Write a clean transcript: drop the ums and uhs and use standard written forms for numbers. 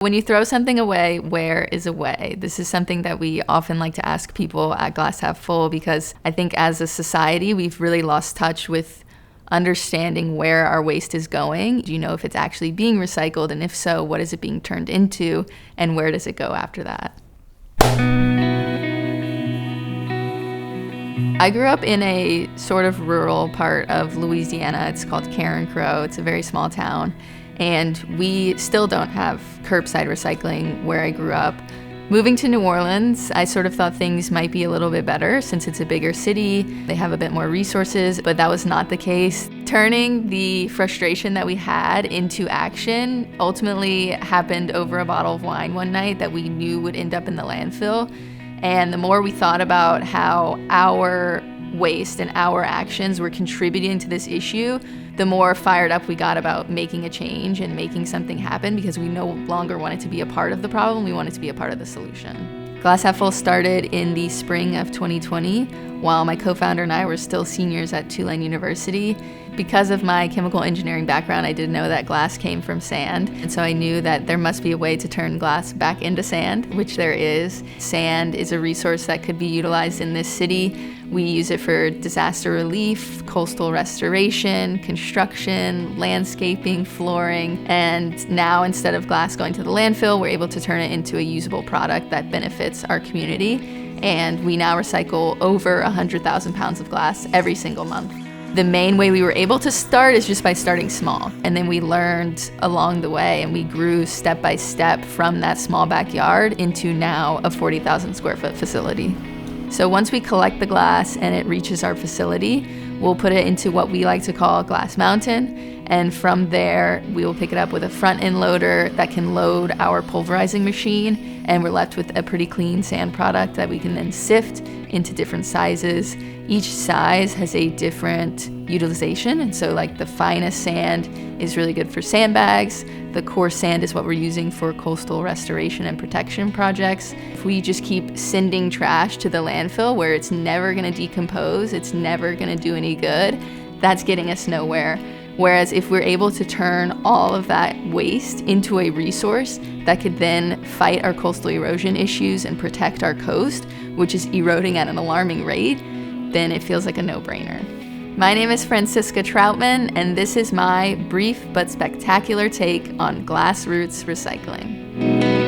When you throw something away, where is away? This is something that we often like to ask people at Glass Half Full, because I think as a society, we've really lost touch with understanding where our waste is going. Do you know if it's actually being recycled? And if so, what is it being turned into? And where does it go after that? I grew up in a sort of rural part of Louisiana. It's called Karen Crow. It's a very small town. And we still don't have curbside recycling where I grew up. Moving to New Orleans, I sort of thought things might be a little bit better since it's a bigger city. They have a bit more resources, but that was not the case. Turning the frustration that we had into action ultimately happened over a bottle of wine one night that we knew would end up in the landfill. And the more we thought about how our waste and our actions were contributing to this issue, the more fired up we got about making a change and making something happen, because we no longer wanted to be a part of the problem, we wanted to be a part of the solution. Glass Half Full started in the spring of 2020 while my co-founder and I were still seniors at Tulane University. Because of my chemical engineering background, I didn't know that glass came from sand, and so I knew that there must be a way to turn glass back into sand, which there is. Sand is a resource that could be utilized in this city. We use it for disaster relief, coastal restoration, construction, landscaping, flooring, and now instead of glass going to the landfill, we're able to turn it into a usable product that benefits our community. And we now recycle over 100,000 pounds of glass every single month. The main way we were able to start is just by starting small. And then we learned along the way, and we grew step by step from that small backyard into now a 40,000 square foot facility. So once we collect the glass and it reaches our facility, we'll put it into what we like to call a glass mountain. And from there, we will pick it up with a front end loader that can load our pulverizing machine. And we're left with a pretty clean sand product that we can then sift into different sizes. Each size has a different utilization. And so like the finest sand is really good for sandbags. The coarse sand is what we're using for coastal restoration and protection projects. If we just keep sending trash to the landfill where it's never gonna decompose, it's never gonna do any good, that's getting us nowhere. Whereas if we're able to turn all of that waste into a resource that could then fight our coastal erosion issues and protect our coast, which is eroding at an alarming rate, then it feels like a no-brainer. My name is Franziska Trautmann, and this is my brief but spectacular take on glassroots recycling.